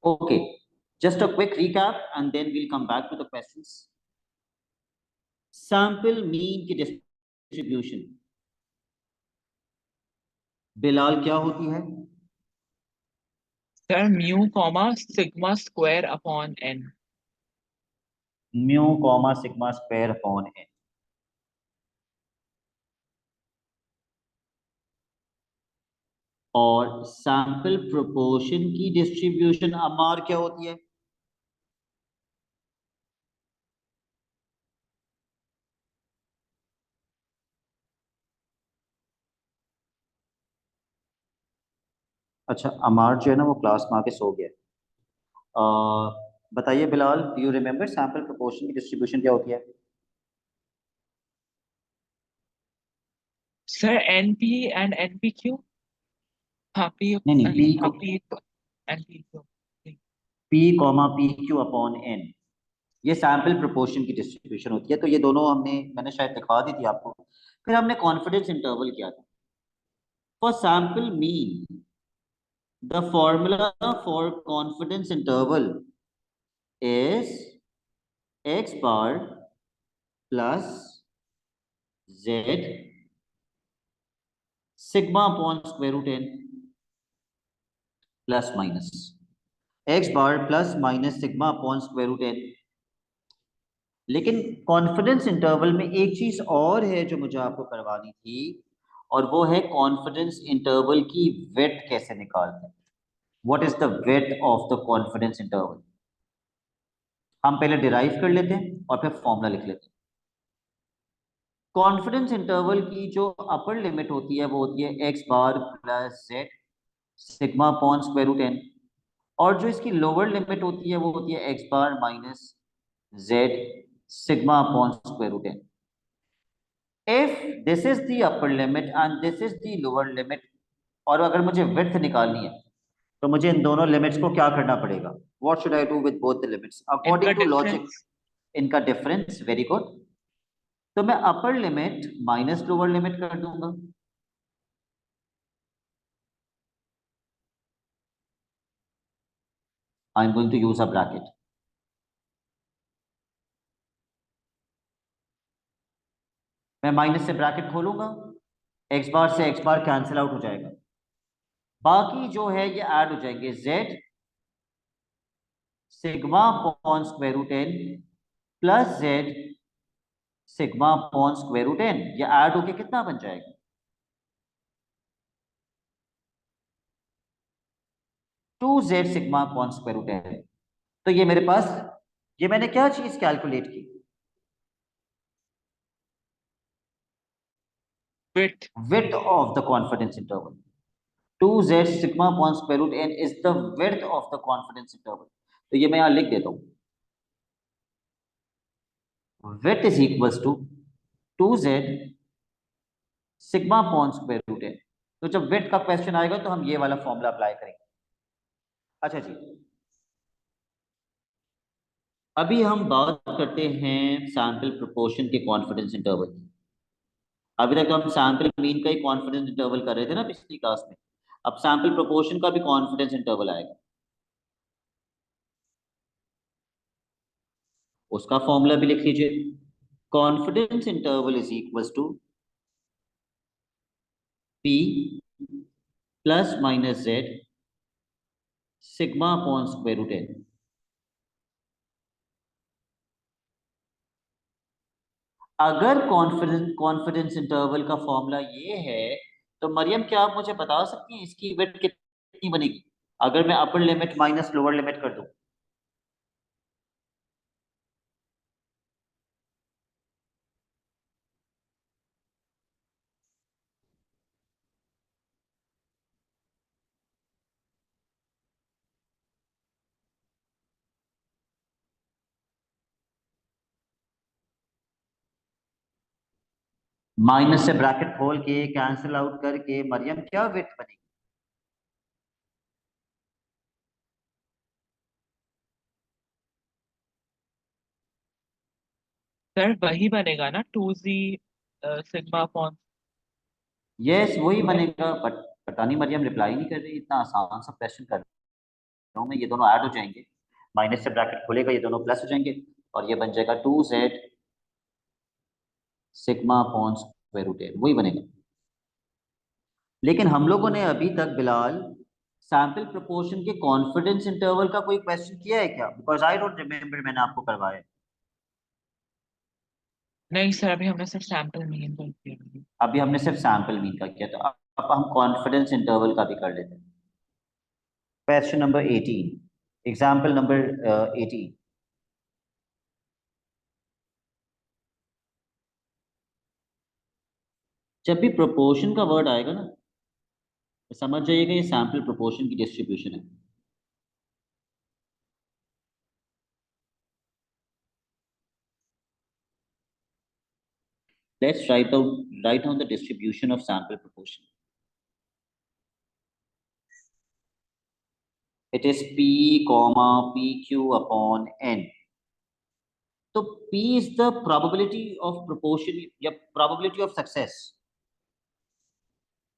Okay, just a quick recap and then we'll come back to the questions. Sample mean की distribution Bilal क्या होती है? Sir mu comma sigma square upon N. Mu comma sigma square upon N. और sample proportion की distribution Ammar क्या होती है? अच्छा, अमार जो है ना वो क्लास में आके सो गया। बताइए Bilal, do you remember sample proportion की डिस्ट्रीब्यूशन क्या होती है? Sir N P and N P Q. हाँ पी नहीं नहीं, पी हाँ को P N P Q. P comma P Q upon N, ये सैंपल प्रोपोर्शन की डिस्ट्रीब्यूशन होती है। तो ये दोनों मैंने शायद दिखा दी थी आपको। फिर हमने कॉन्फिडेंस इंटरवल किया था। For sample mean the formula for confidence interval is X bar plus Z sigma upon square root N plus minus X bar plus minus sigma upon square root N. लेकिन confidence interval में एक चीज और है जो मुझे आपको करवानी थी, और वो है कॉन्फिडेंस इंटरवल की विड्थ कैसे निकालते हैं। What is the width of the confidence interval? हम पहले डिराइव कर लेते हैं और फिर फॉर्मूला लिख लेते हैं। कॉन्फिडेंस इंटरवल की जो अपर लिमिट होती है वो होती है x bar plus Z sigma upon square root n, और जो इसकी लोअर लिमिट होती है वो होती है x bar minus Z sigma upon square root N. If this is the upper limit and this is the lower limit, और अगर मुझे विड्थ निकालनी है तो मुझे इन दोनों लिमिट्स को क्या करना पड़ेगा? What should I do with both the limits इनका अकॉर्डिंग टू लॉजिक? डिफरेंस। इनका डिफरेंस, वेरी गुड। तो मैं upper limit minus lower limit कर दूंगा। I am going to use a bracket. मैं माइनस से ब्रैकेट खोलूंगा, एक्स बार से एक्स बार कैंसिल आउट हो जाएगा, बाकी जो है ये ऐड हो जाएंगे Z sigma upon square root N plus Z sigma upon square root N. ये ऐड होके कितना बन जाएगा? 2z sigma upon square root N. तो ये मेरे पास, ये मैंने क्या चीज कैलकुलेट की? With. Width of the confidence interval. 2z sigma upon square root N is the width of the confidence interval. तो ये मैं यहां लिख देता हूं, width is equals to 2z sigma upon square root N. तो जब विड्थ का क्वेश्चन आएगा तो हम ये वाला फॉर्मूला अप्लाई करेंगे। अच्छा जी, अभी हम बात करते हैं सैंपल प्रोपोर्शन के कॉन्फिडेंस इंटरवल की। अभी तक तो हम सैंपल मीन का ही कॉन्फिडेंस इंटरवल कर रहे थे ना पिछली क्लास में। अब सैंपल प्रोपोर्शन का भी कॉन्फिडेंस इंटरवल आएगा। उसका फॉर्मूला भी लिख लीजिए। Confidence interval is equals to P plus minus Z sigma upon square root N. अगर कॉन्फिडेंस कॉन्फिडेंस इंटरवल का फॉर्मूला ये है, तो मरियम क्या आप मुझे बता सकती हैं इसकी विड्थ कितनी बनेगी अगर मैं upper limit minus lower limit कर दूं? माइनस से ब्रैकेट खोल के कैंसिल आउट करके मरियम क्या विड्थ बनेगी? सर वही बनेगा ना 2z सिग्मा अपॉन। यस वही बनेगा, बट पता नहीं मरियम रिप्लाई नहीं कर रही, इतना आसान सा क्वेश्चन कर हूँ मैं, ये दोनों ऐड हो जाएंगे, माइनस से ब्रैकेट खुलेगा, ये दोनों प्लस हो जाएंगे और ये बन जाएगा 2z sigma upon square root N, वही बनेगा। लेकिन हम लोगों ने अभी तक बिलाल सैंपल प्रोपोर्शन के कॉन्फिडेंस इंटरवल का कोई क्वेश्चन किया है क्या? बिकॉज आई डोंट रिमेम्बर मैंने आपको करवाया है। नहीं सर, अभी हमने सिर्फ सैंपल मीन का किया। अभी हमने सिर्फ सैंपल मीन का किया, तो अब हम कॉन्फिडेंस इंटरवल का भी कर लेते हैं। Question number 18, example number 18। जब भी प्रोपोर्शन का वर्ड आएगा ना, तो समझ जाइएगा ये सैंपल प्रोपोर्शन की डिस्ट्रीब्यूशन है। Let's write down the distribution of sample proportion. It is P comma PQ upon N. तो P is the probability of proportion या probability of success.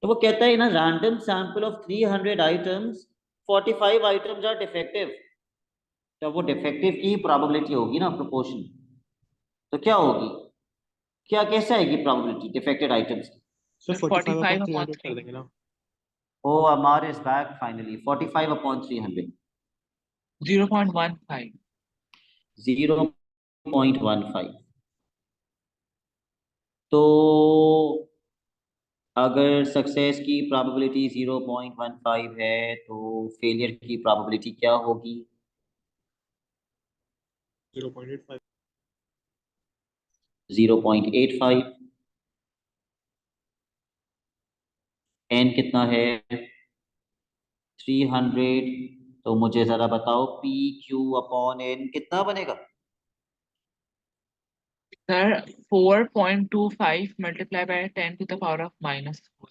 तो वो कहता है ना, random sample of 300 items, 45 items are defective. तो वो defective की probability होगी ना proportion, तो क्या होगी, क्या कैसे आएगी probability defected items की? सर तो 45 अपॉन 45 अपॉन 300 कर देंगे ना। Oh, Amar is back finally. 45 upon 300. 0.15। 0.15। तो अगर सक्सेस की प्रोबेबिलिटी 0.15 है तो फेलियर की प्रोबेबिलिटी क्या होगी? 0.85। 0.85। एन कितना है? 300। तो मुझे जरा बताओ पी क्यू अपॉन एन कितना बनेगा? Sir 4.25 multiply by 10 to the power of -4।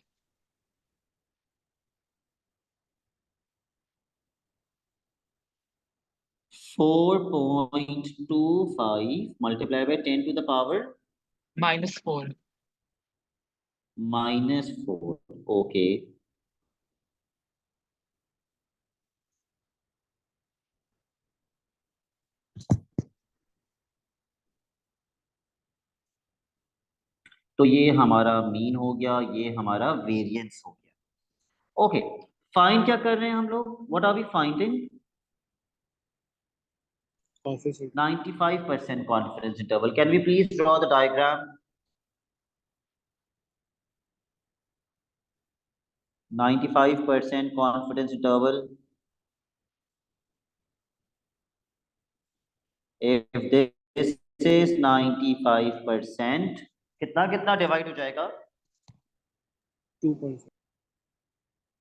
4.25 multiply by 10 to the power -4। -4। Okay. तो ये हमारा मीन हो गया, ये हमारा वेरिएंस हो गया। ओके, फाइंड क्या कर रहे हैं हम लोग? What are we finding? 95% confidence interval. Can we please draw the diagram? 95% confidence interval. If this is 95%, कितना कितना डिवाइड हो जाएगा? 2.5।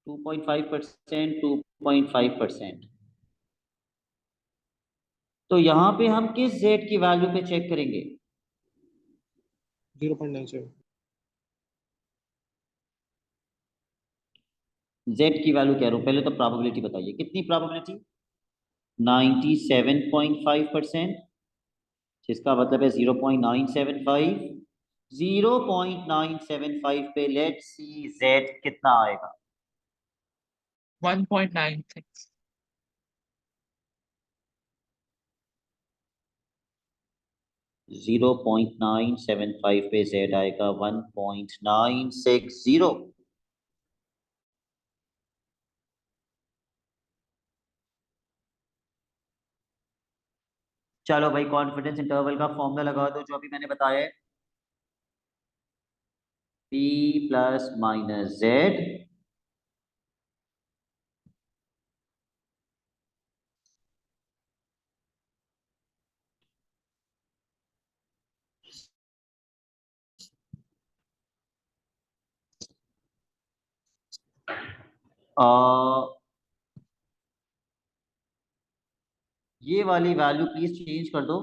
2.5%, 2.5%। तो यहाँ पे हम किस z की वैल्यू पे चेक करेंगे? 0.97। z की वैल्यू कह रहा हूँ, पहले तो प्रोबेबिलिटी बताइए, कितनी प्रोबेबिलिटी? 97.5%, जिसका मतलब है 0.975। 0.975 पे लेट्स सी z कितना आएगा? 1.96। 0.975 पे z आएगा 1.960। चलो भाई, कॉन्फिडेंस इंटरवल का फॉर्मूला लगा दो जो अभी मैंने बताया है। p प्लस माइनस जेड ये वाली वैल्यू प्लीज चेंज कर दो,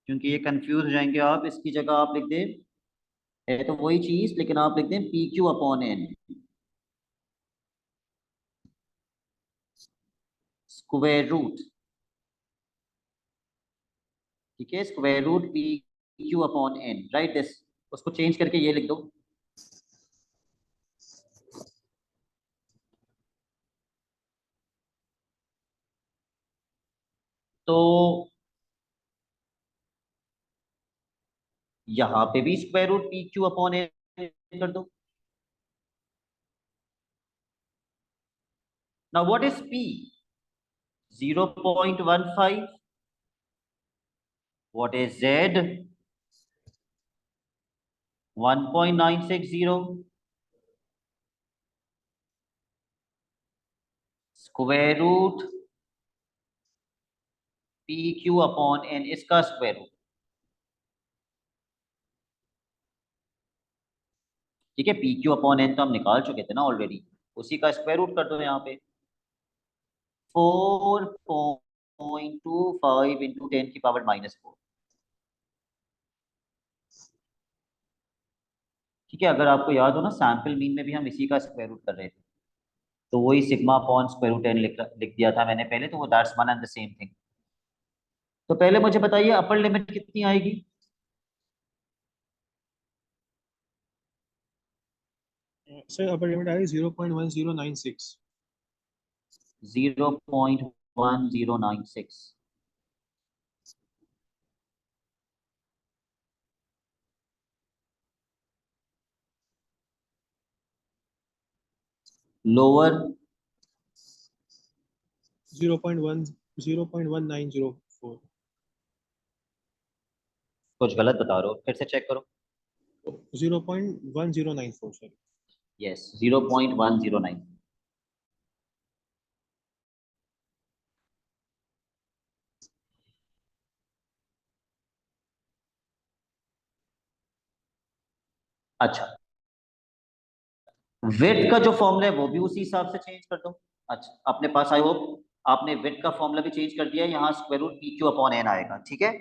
क्योंकि ये कंफ्यूज हो जाएंगे आप। इसकी जगह आप लिख दें, है तो वही चीज लेकिन आप लिख दें p Q upon n square root. ठीक है, square root P Q upon n, right this. उसको चेंज करके ये लिख दो। तो यहाँ पे भी square root P Q upon a कर दो। Now what is p? 0.15। What is z? 1.960। Square root P Q upon n, इसका स्क्वायर रूट। ठीक है, पी क्यू अपॉन एन तो हम निकाल चुके थे ना ऑलरेडी, उसी का स्क्वायर रूट कर दो यहाँ पे। 4.25 इंटू 10⁻⁻⁴। ठीक है, अगर आपको याद हो ना, सैंपल मीन में भी हम इसी का स्क्वायर रूट कर रहे थे, तो वही sigma upon square root N लिख दिया था मैंने पहले, तो वो that's one and the same thing. तो पहले मुझे बताइए अपर लिमिट कितनी आएगी? सर अपर लिमिट आएगी 0.1096। 0.1096। लोअर 0.1904। कुछ गलत बता रहे हो, फिर से चेक करो। 0.1094 सर। यस, 0.109। अच्छा, विड्थ का जो फॉर्मूला है वो भी उसी हिसाब से चेंज कर दो। अच्छा, अपने पास आई होप आपने विड्थ का फॉर्मूला भी चेंज कर दिया, यहाँ square root P Q upon N आएगा। ठीक है,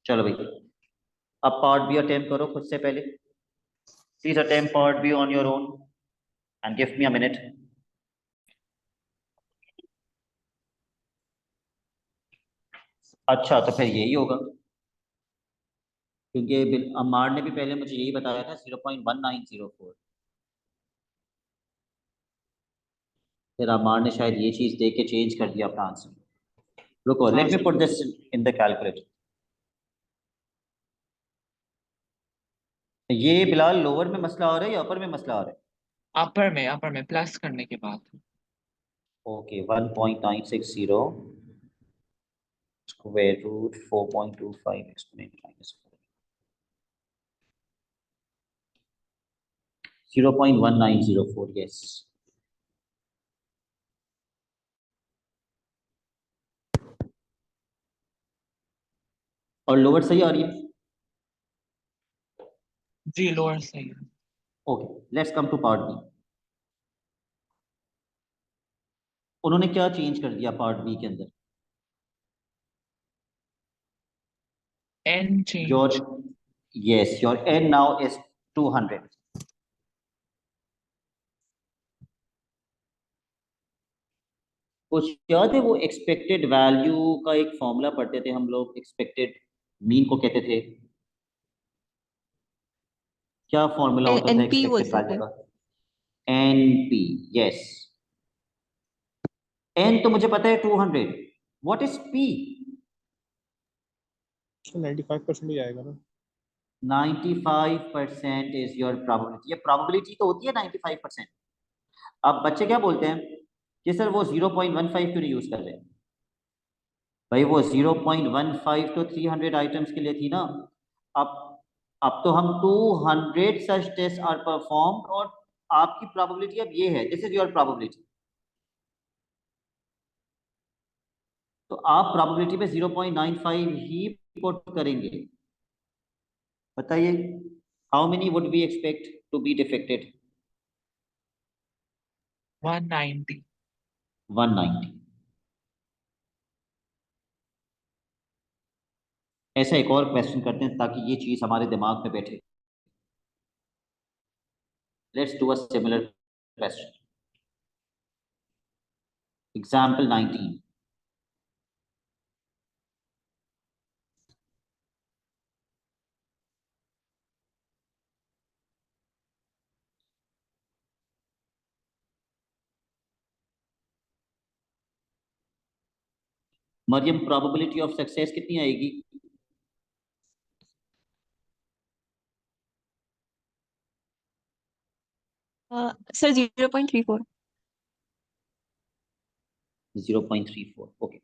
चलो भाई, अब पार्ट बी अटेम्प्ट करो खुद से पहले। Please attempt part be on your own and give me a minute. अच्छा, तो फिर यही होगा, क्योंकि अम्मार ने भी पहले मुझे यही बताया था 0.1904। फिर अम्मार ने शायद ये चीज देख के चेंज कर दिया अपना आंसर। रुको, हाँ let me sir. Put this in the calculator. ये बिलाल लोअर में मसला आ रहा है या अपर में मसला आ रहा है? अपर में प्लस करने के बाद। Okay, 1.960 square root 4.25 exponent minus 0.1904। yes। और लोअर सही आ रही है? जी लोअर सही है। Okay, let's come to part B. उन्होंने क्या चेंज कर दिया पार्ट बी के अंदर? N your change. Yes, your N now is 200। कुछ याद है वो एक्सपेक्टेड वैल्यू का एक फॉर्मूला पढ़ते थे हम लोग, एक्सपेक्टेड मीन को कहते थे, क्या फॉर्मूला होता था एनपी एक्सपेक्टेड बोलते वैल्यू थे। का? N P. यस, एन तो मुझे पता है 200। What is P? 95% ही आएगा ना। 95% इज योर प्रोबेबिलिटी। ये प्रोबेबिलिटी तो होती है 95%। अब बच्चे क्या बोलते हैं कि सर वो 0.15 क्यों नहीं यूज कर रहे? भाई वो 0.15 तो 300 आइटम्स के लिए थी ना। अब अब तो हम 200 सच टेस्ट आर परफॉर्म्ड, और आपकी प्रोबेबिलिटी अब ये है, दिस इज योर प्रोबेबिलिटी। तो आप प्रोबेबिलिटी पे 0.95 ही पुट करेंगे। बताइए, how many would we expect to be defected? 190। 190। ऐसा एक और क्वेश्चन करते हैं ताकि ये चीज हमारे दिमाग में बैठे। Let's do a similar question. Example 19। Maryam probability of success कितनी आएगी? सर 0.34। 0.34, ओके।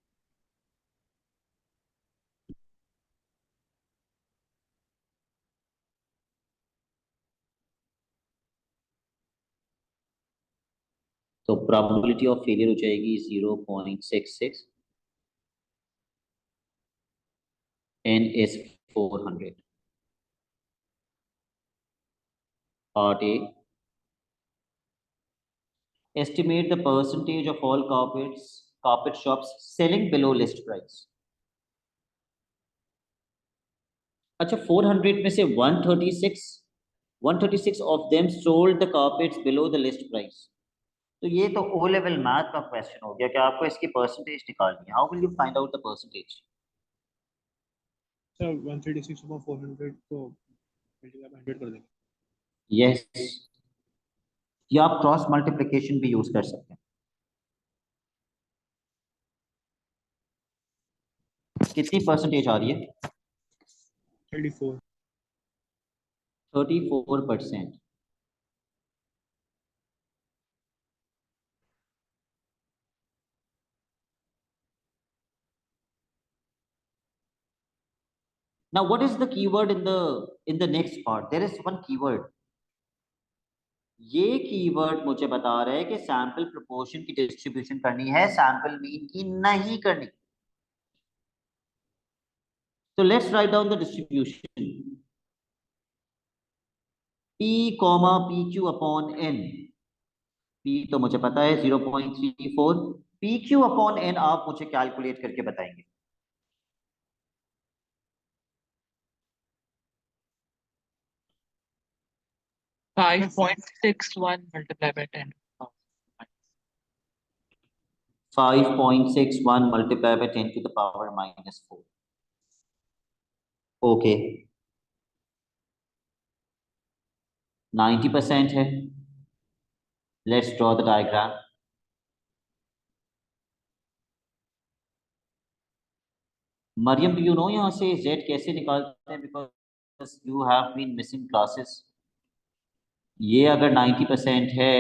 तो प्रोबेबिलिटी ऑफ फेलियर हो जाएगी 0.66, n is 400। Part A, estimate the percentage of all carpet shops selling below list price। अच्छा, 400 में से 136 of them sold the carpets below the list price. तो ये तो ओ लेवल मैथ का क्वेश्चन हो गया कि आपको इसकी परसेंटेज निकालनी है। How will you find out the percentage? Sir 136 upon 400 को मल्टीप्लाई बाय 100 कर देंगे। यस, या आप क्रॉस मल्टीप्लिकेशन भी यूज कर सकते हैं। कितनी परसेंटेज आ रही है? 34। 34%। Now, what is the keyword in the next part? There is one keyword. ये कीवर्ड मुझे बता रहा है कि सैंपल प्रोपोर्शन की डिस्ट्रीब्यूशन करनी है, सैंपल मीन की नहीं करनी। तो let's write down the distribution. P comma P Q upon N. P तो मुझे पता है 0.34, पी क्यू अपॉन एन आप मुझे कैलकुलेट करके बताएंगे। Five point 6 1 multiplied by 10. 5.61 multiplied by 10 to the power minus 4। Okay, 90% है। Let's draw the diagram. Maryam, do you know यहाँ से z कैसे निकालते हैं? Because you have been missing classes. ये अगर 90% है,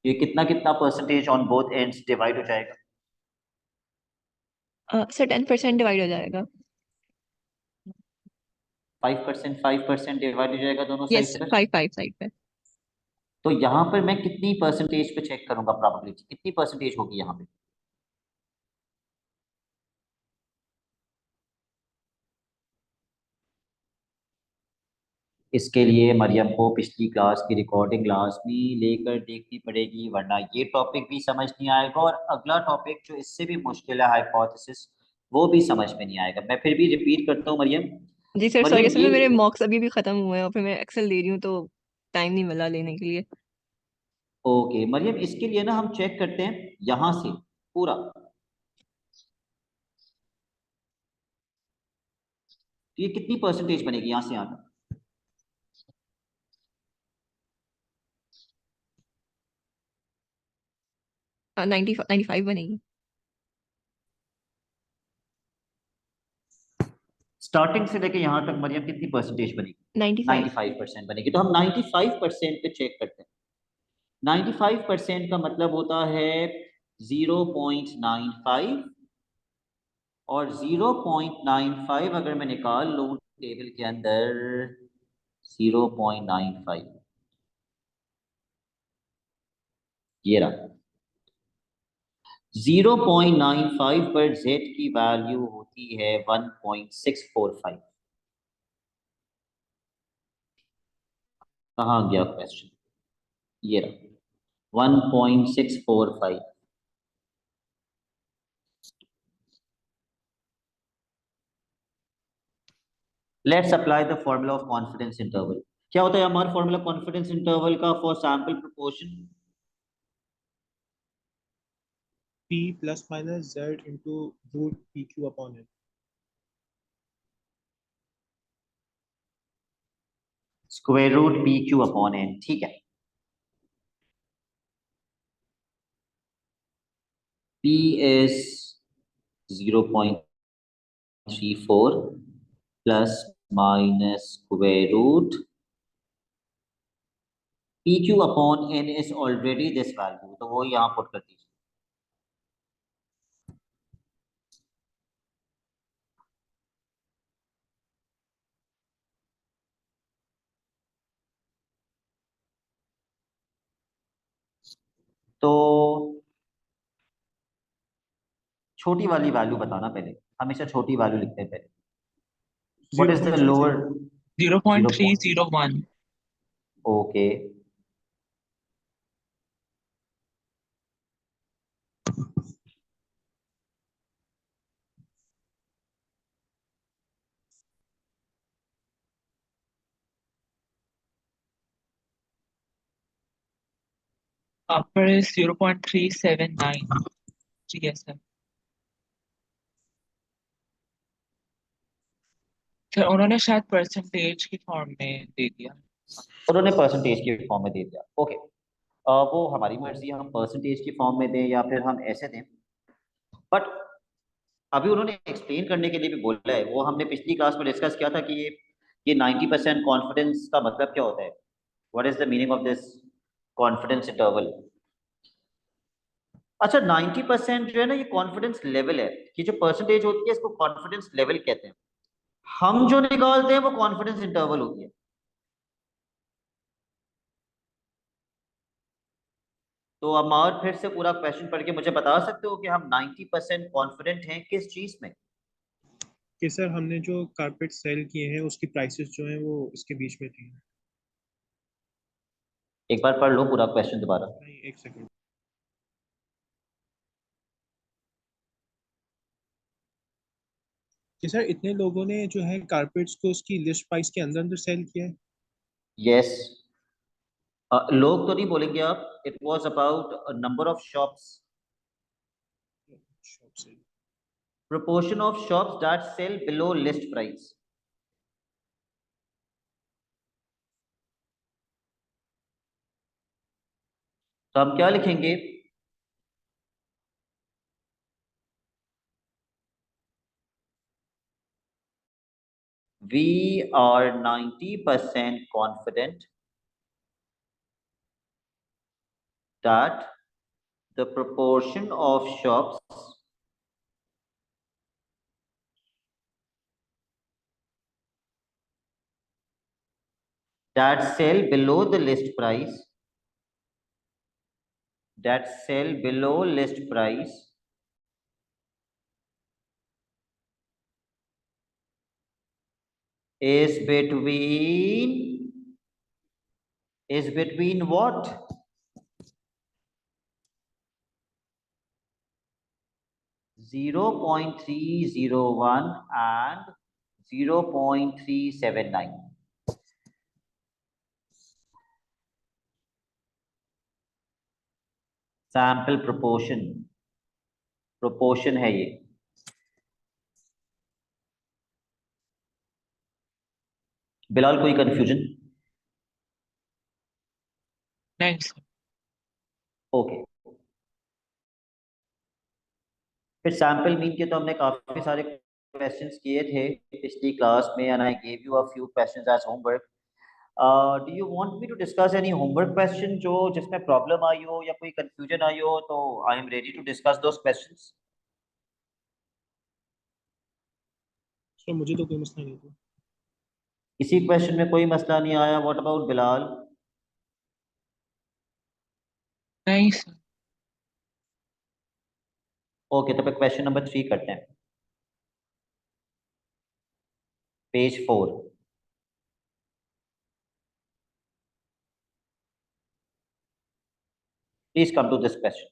ये कितना कितना percentage on both ends divide हो जाएगा? सर 10% डिवाइड हो जाएगा। 5% डिवाइड हो जाएगा दोनों साइड यस, पर। 5 साइड पे। तो यहाँ पर मैं कितनी परसेंटेज पे चेक करूंगा? प्रोबेबिलिटी कितनी परसेंटेज होगी यहाँ पे? इसके लिए मरियम को पिछली क्लास की रिकॉर्डिंग लाजमी लेकर देखनी पड़ेगी, वरना ये टॉपिक भी समझ नहीं आएगा और अगला टॉपिक जो इससे भी मुश्किल है, हाइपोथेसिस, वो भी समझ में नहीं आएगा। मैं फिर भी रिपीट करता हूँ मरियम। जी सर, सॉरी, मरियम असल ये, में मेरे मॉक्स अभी भी खत्म हुए हैं और फिर मैं एक्सेल दे रही हूँ तो टाइम नहीं मिला लेने के लिए। ओके मरियम, इसके लिए ना हम चेक करते हैं यहाँ से पूरा। तो ये कितनी परसेंटेज बनेगी यहाँ से यहाँ तक? 95 बनेगी। स्टार्टिंग से लेके यहाँ तक मरियम कितनी परसेंटेज बनेगी? 95। 95% बनेगी। तो हम 95% पे चेक करते हैं। 95% का मतलब होता है 0.95, और 0.95 अगर मैं निकाल लूं टेबल के अंदर, 0.95 ये रहा। 0.95 पर z की वैल्यू होती है 1.645। कहाँ गया क्वेश्चन? ये रहा 1.645। Let's apply the formula of confidence interval. क्या होता है हमारा फॉर्मूला कॉन्फिडेंस इंटरवल का for sample proportion? P plus minus Z into root PQ upon N। Square root P Q upon N. ठीक है, P is 0.34 plus minus square root P Q upon N is already this value, तो वो यहाँ put कर दीजिए। तो छोटी वाली वैल्यू बताना पहले, हमेशा छोटी वैल्यू लिखते हैं पहले। What is the lower? 0.301. Okay, Upper is 0.379 GSM. Sir उन्होंने शायद परसेंटेज की फॉर्म में दे दिया। उन्होंने परसेंटेज के फॉर्म में दे दिया। ओके, वो हमारी मर्जी है, हम परसेंटेज की फॉर्म में दें या फिर हम ऐसे दें, बट अभी उन्होंने एक्सप्लेन करने के लिए भी बोला है। वो हमने पिछली क्लास में डिस्कस किया था कि ये 90% कॉन्फिडेंस का मतलब क्या होता है, what is the meaning of this confidence interval. अच्छा, 90% जो है ना, ये कॉन्फिडेंस लेवल है। ये जो परसेंटेज होती है इसको कॉन्फिडेंस लेवल कहते हैं। हम जो निकालते हैं वो कॉन्फिडेंस इंटरवल होती है। तो अब और फिर से पूरा क्वेश्चन पढ़ के मुझे बता सकते हो कि हम 90% कॉन्फिडेंट हैं किस चीज में? कि सर हमने जो कारपेट सेल किए हैं उसकी प्राइसेस जो हैं वो इसके बीच में थी। एक बार पढ़ लो पूरा क्वेश्चन दोबारा। नहीं, एक सेकंड। कि सर इतने लोगों ने जो है कारपेट्स को उसकी लिस्ट प्राइस के अंदर अंदर सेल किया है। यस, लोग तो नहीं बोलेंगे आप, it was about number of shops, shop sale. proportion of shops that sell below list price। तो हम क्या लिखेंगे? We are 90% confident that the proportion of shops that sell below the list price, that sell below list price is between what? 0.301 and 0.379। Sample proportion है ये। बिलाल, कोई confusion? नहीं sir. Okay, फिर sample mean के तो हमने काफी सारे क्वेश्चंस किए थे पिछली क्लास में, and I gave you a few questions as homework. Do you want me to discuss any homework question जो जिसमें प्रॉब्लम आई हो या कोई कंफ्यूजन आई हो? तो I am ready to discuss those questions. Sir मुझे तो कोई मसला नहीं था। इसी क्वेश्चन में कोई मसला नहीं आया? What about Bilal? नहीं सर। ओके, तो फिर क्वेश्चन नंबर 3 करते हैं, page 4। Please come to this question.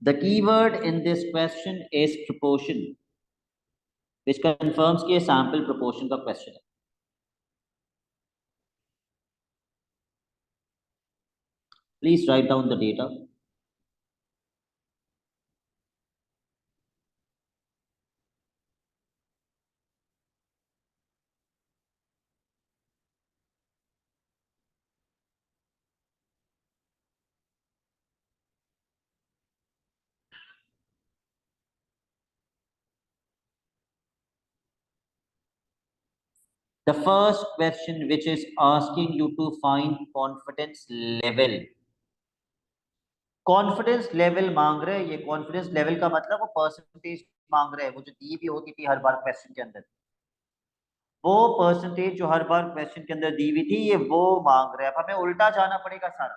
The keyword in this question is proportion, which confirms कि ये sample proportion का question है। Please write down the data. The first question which is asking you to find confidence level. Confidence level मांग रहे हैं। ये confidence level का मतलब वो परसेंटेज मांग रहे हैं, वो जो दी भी होती थी हर बार क्वेश्चन के अंदर, वो परसेंटेज जो हर बार क्वेश्चन के अंदर दी हुई थी, ये वो मांग रहे हैं। अब हमें उल्टा जाना पड़ेगा सारा,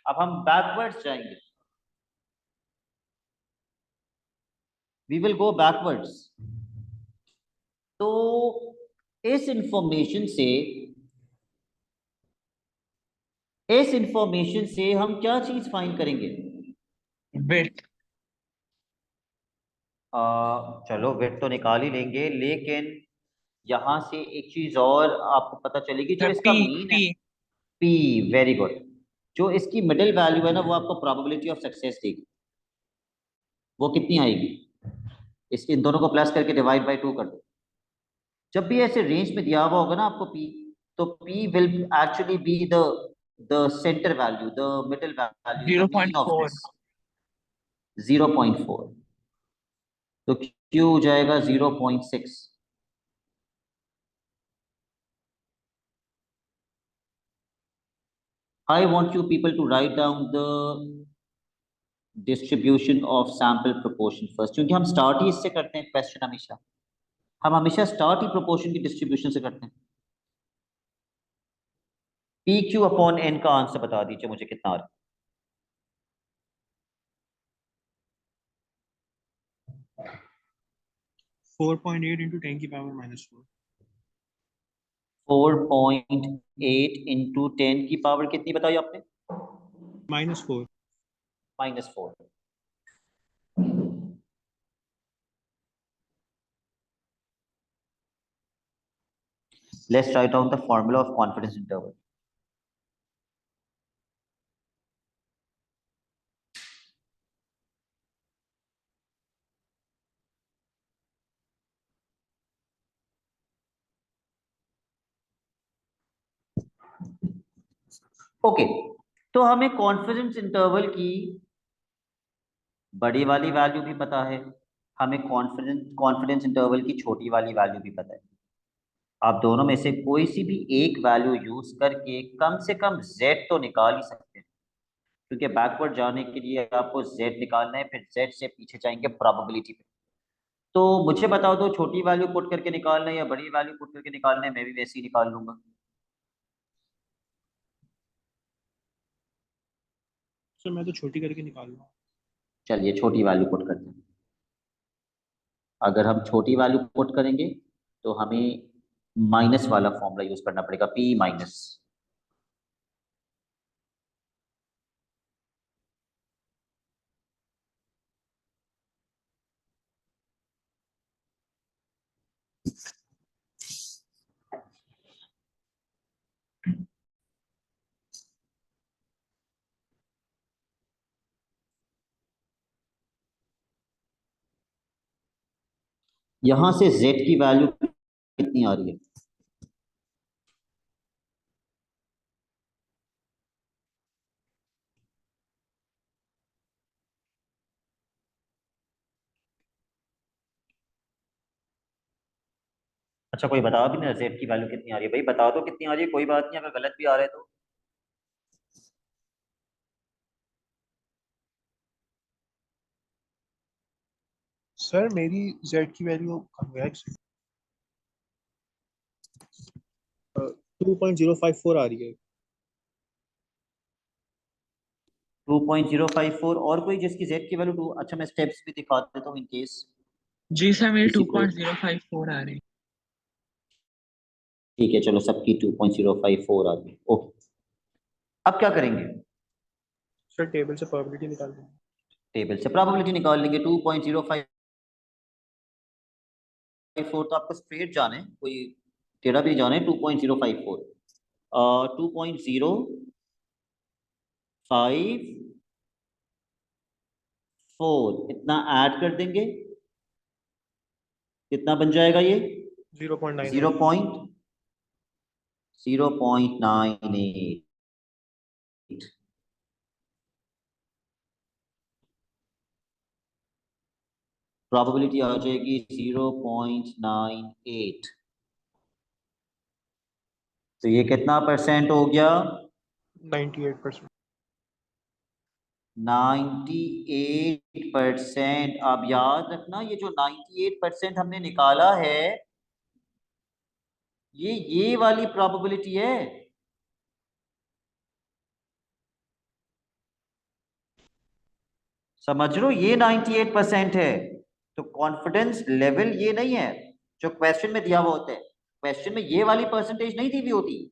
अब हम बैकवर्ड्स जाएंगे, वी विल गो बैकवर्ड्स। तो इस इंफॉर्मेशन से हम क्या चीज फाइंड करेंगे? width, चलो वेट तो निकाल ही लेंगे, लेकिन यहां से एक चीज और आपको पता चलेगी, जो the इसका P, मीन है। P, P, very good. जो इसकी मिडिल वैल्यू है ना, वो आपको प्रोबेबिलिटी ऑफ सक्सेस देगी। वो कितनी आएगी? इसके इन दोनों को प्लस करके डिवाइड बाय 2 कर दो। जब भी ऐसे रेंज में दिया हुआ होगा ना आपको पी, तो P will actually be the centre value, the middle value, the mean of 0.4. This 0.4। तो क्यू हो जाएगा 0.6। I want you people to write down the distribution of sample proportion first, क्योंकि हम स्टार्ट ही इससे करते हैं क्वेश्चन हमेशा। हम हमेशा स्टार्ट ही प्रोपोर्शन की डिस्ट्रीब्यूशन से करते हैं। पी क्यू अपॉन एन का आंसर बता दीजिए मुझे कितना आ रहा है? 4.8 इंटू 10 की पावर -4। 4.8 इंटू 10 की पावर कितनी बताई आपने? -4। -4। Let's write down the formula of confidence interval. Okay, तो हमें कॉन्फिडेंस इंटरवल की बड़ी वाली वैल्यू भी पता है, हमें कॉन्फिडेंस इंटरवल की छोटी वाली वैल्यू भी पता है। आप दोनों में से कोई सी भी एक वैल्यू यूज करके कम से कम z तो निकाल ही सकते हैं, क्योंकि बैकवर्ड जाने के लिए आपको z निकालना है, फिर z से पीछे जाएंगे प्रोबेबिलिटी पे। तो मुझे बताओ तो छोटी वैल्यू पुट करके निकालना है या बड़ी वैल्यू पुट करके निकालना है? मैं भी वैसे ही निकाल लूंगा। सर मैं तो छोटी करके निकाल लूँगा। चलिए छोटी वैल्यू पुट करते हैं। अगर हम छोटी वैल्यू पुट करेंगे तो हमें माइनस वाला फॉर्मूला यूज करना पड़ेगा, p माइनस। यहां से z की वैल्यू कितनी आ रही है? अच्छा कोई बता भी नहीं, z की वैल्यू कितनी आ रही है? भाई बता दो कितनी आ रही है, कोई बात नहीं, अगर गलत भी आ रहा है तो। सर मेरी z की वैल्यू कम है, 2.054 आ रही है। 2.054 और कोई जिसकी z की वैल्यू 2? अच्छा मैं स्टेप्स भी दिखा देता हूँ इन केस जी सर मेरे किसी को। 2.054 आ रहे हैं। ठीक है चलो, सबकी 2.054 आ गई। ओके, अब क्या करेंगे? सर टेबल से प्रोबेबिलिटी निकाल देंगे। टेबल से प्रोबेबिलिटी निकाल लेंगे। 2.054 तो आपको स्ट्रेट जाना है, कोई टेढ़ा भी नहीं जाना है। 2.054 2.054 इतना ऐड कर देंगे, कितना बन जाएगा ये? 0.98। 0.98। प्रोबेबिलिटी आ जाएगी 0.98। तो ये कितना परसेंट हो गया? 98%। 98%। अब याद रखना, ये जो 98% हमने निकाला है, ये वाली प्रोबेबिलिटी है। समझ रहे हो, ये 98% है। तो कॉन्फिडेंस लेवल ये नहीं है जो क्वेश्चन में दिया हुआ होता है। क्वेश्चन में ये वाली परसेंटेज नहीं दी हुई होती।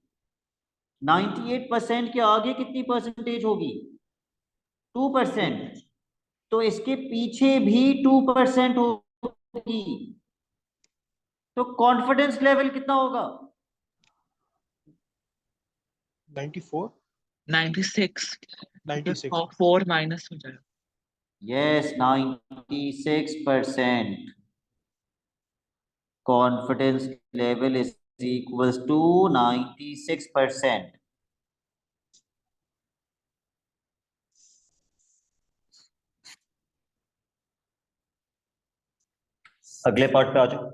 98% के आगे कितनी परसेंटेज होगी? 2%। तो इसके पीछे भी 2% होगी। तो कॉन्फिडेंस लेवल कितना होगा? 94, 96 96। 4 माइनस हो जाएगा। Yes, 96%। Confidence level is equals to 96%। अगले पार्ट पे आ जाओ।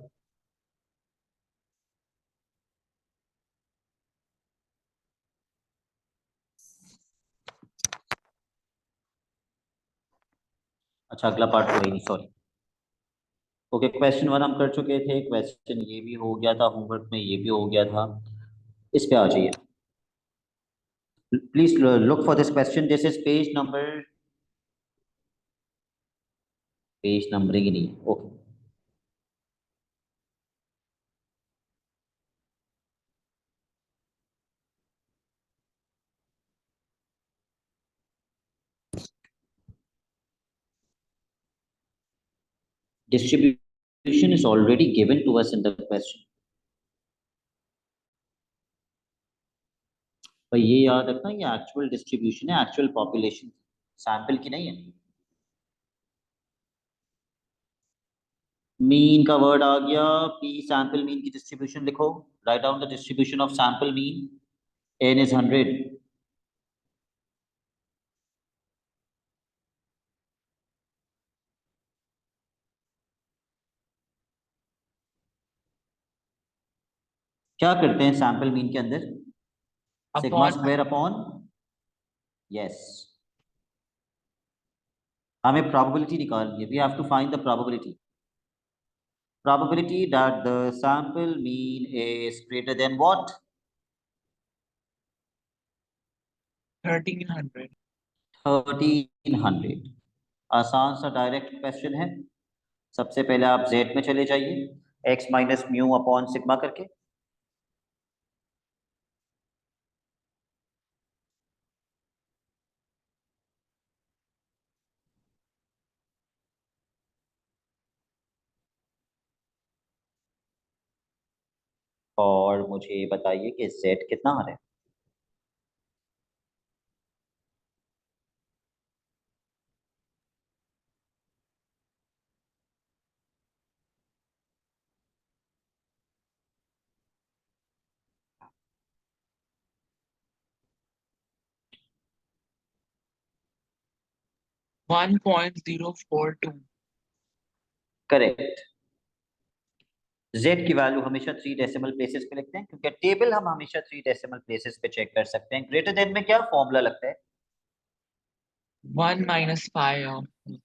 अच्छा, अगला पार्ट तो नहीं, सॉरी। ओके, क्वेश्चन 1 हम कर चुके थे, क्वेश्चन ये भी हो गया था, होमवर्क में ये भी हो गया था। इस पे आ जाइए। Please look for this question. This is page numbering ही नहीं है। Okay, distribution is already given to us in the question। पर ये याद रखना, ये एक्चुअल डिस्ट्रीब्यूशन है, एक्चुअल पॉपुलेशन, सैंपल की नहीं है। मीन का वर्ड आ गया। पी सैंपल मीन की डिस्ट्रीब्यूशन लिखो। Write down the distribution of sample mean. N is 100। क्या करते हैं सैंपल मीन के अंदर? Sigma upon square upon, yes, हमें प्रोबेबिलिटी निकालनी है। We have to find the probability. Probability that the sample mean is greater than what? 1300। 1300। आसान सा डायरेक्ट क्वेश्चन है। सबसे पहले आप जेड में चले जाइए, x minus mu upon sigma करके। और मुझे बताइए कि जेड कितना आ रहा है? One point 042। करेक्ट। जेड की वैल्यू हमेशा 3 डेसिमल प्लेसेस पे लिखते हैं, क्योंकि टेबल हम हमेशा 3 डेसिमल प्लेसेस पे चेक कर सकते हैं। ग्रेटर देन में क्या फॉर्मूला लगता है? 1 माइनस 5।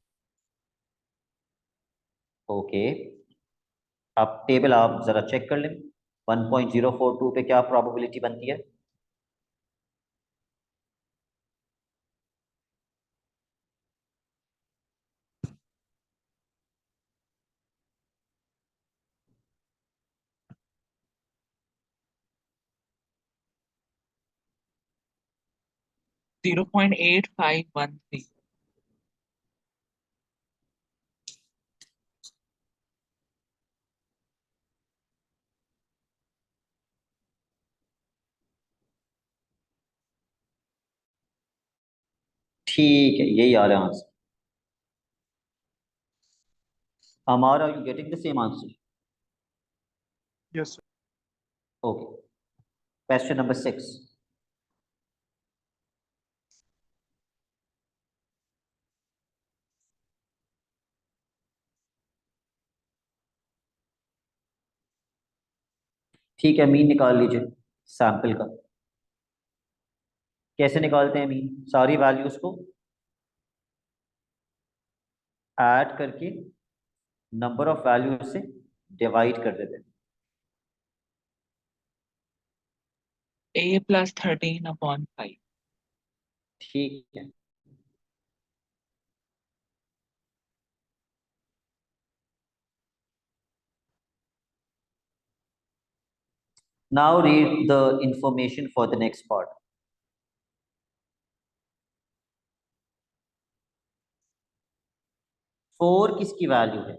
ओके, अब टेबल आप जरा चेक कर लें। 1.042 पे क्या प्रोबेबिलिटी बनती है? Zero point 8513। ठीक है, यही आ रहा है answer. Amar, are you getting the same answer? Yes, sir. Okay. Question number 6. ठीक है, मीन निकाल लीजिए। सैंपल का। कैसे निकालते हैं मीन? सारी वैल्यूज को ऐड करके नंबर ऑफ वैल्यूज से डिवाइड कर देते हैं। A plus 13/5. ठीक है। Now read the information for the next part. 4 किसकी वैल्यू है?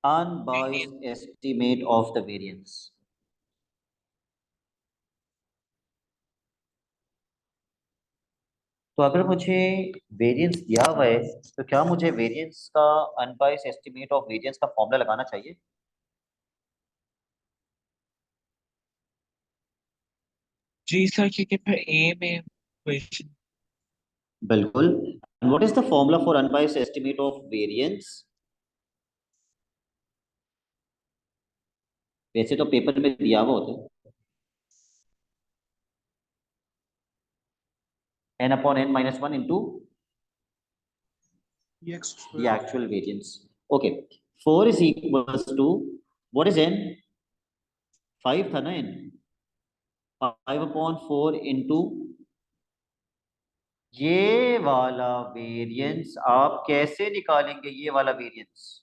Unbiased estimate of the variance. तो अगर मुझे वेरिएंस दिया हुआ है तो क्या मुझे वेरिएंस का अनबाइस्ड एस्टिमेट ऑफ वेरिएंस का फॉर्मूला लगाना चाहिए? जी सर, क्योंकि फिर A में क्वेश्चन बिल्कुल। What is the formula for unbiased estimate of variance? वैसे तो पेपर में दिया हुआ होता है, n/n-1 into x the square. actual variance. Okay, 4 is equals to, what is n? 5 था ना n? 5/4 into ये वाला वेरिएंस। आप कैसे निकालेंगे ये वाला वेरिएंस?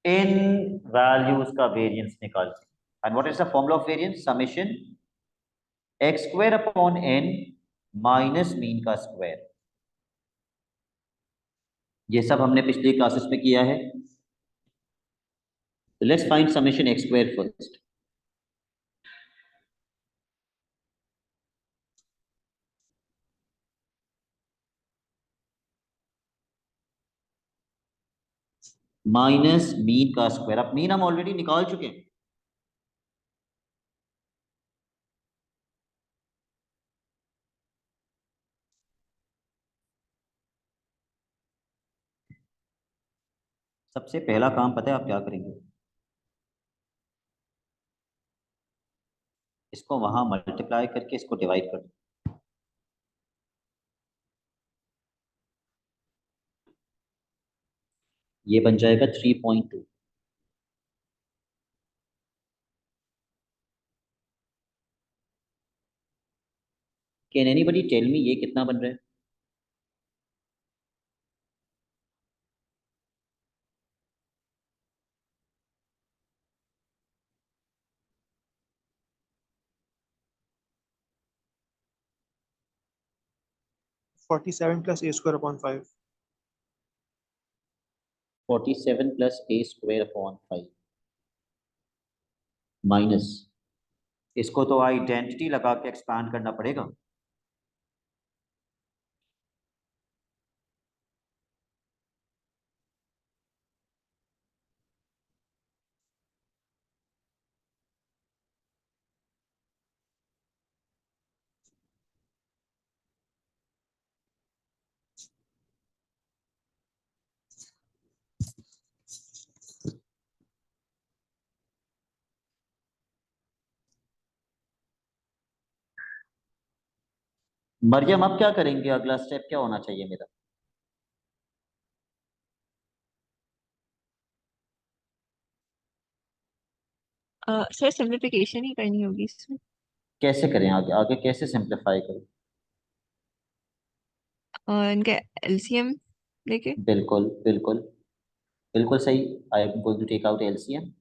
इन वैल्यूज का वेरिएंस निकालते हैं। And what is the formula of variance? Summation x² minus mean का स्क्वायर। ये सब हमने पिछली क्लासेस में किया है। Let's find summation x² first. Minus mean का स्क्वायर। अब मीन हम ऑलरेडी निकाल चुके हैं। सबसे पहला काम पता है आप क्या करेंगे? इसको वहां मल्टीप्लाई करके इसको डिवाइड कर दो। ये बन जाएगा 3.2। कैन एनीबडी टेल मी ये कितना बन रहा है? $47 plus a² 47 plus a² minus, इसको तो आइडेंटिटी लगा के एक्सपांड करना पड़ेगा। मरियम अब क्या करेंगे? अगला स्टेप क्या होना चाहिए मेरा? सर सिंप्लीफिकेशन ही करनी होगी इसमें। कैसे करें? आगे आगे कैसे सिंप्लीफाई करें? इनका एलसीएम लेके। बिल्कुल बिल्कुल बिल्कुल सही। I am going to take out LCM.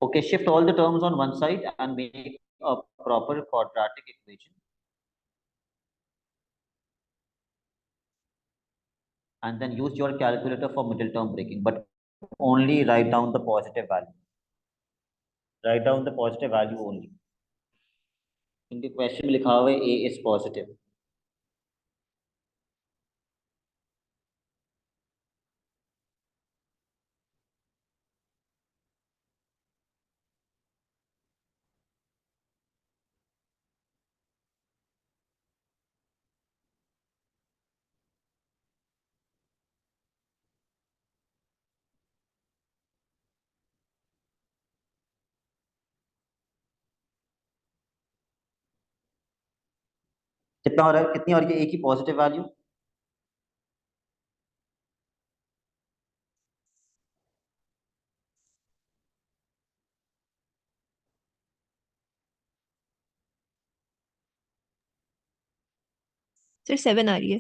Okay, shift all the terms on one side and make a proper quadratic equation. And then use your calculator for middle term breaking, but only write down the positive value. Write down the positive value only. In the question लिखा हुआ है A is positive. कितना हो रहा है, कितनी और ये A की पॉजिटिव वैल्यू? सर 7 आ रही है।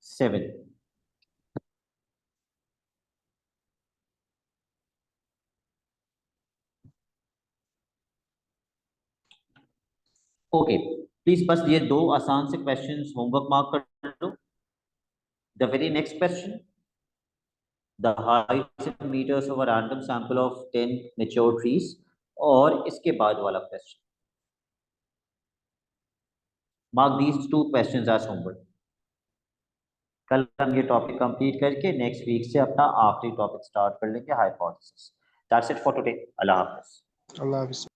7. ओके, प्लीज बस ये दो आसान से क्वेश्चंस होमवर्क मार्क कर लो. The very next question, the height in meters of a random sample of 10 mature trees, और इसके बाद वाला question. Mark these two questions as homework. कल हम ये टॉपिक कंप्लीट करके नेक्स्ट वीक से अपना आखिरी टॉपिक स्टार्ट कर लेंगे, hypothesis. That's it for today. अल्लाह हाफिज. अल्लाह हाफिज़.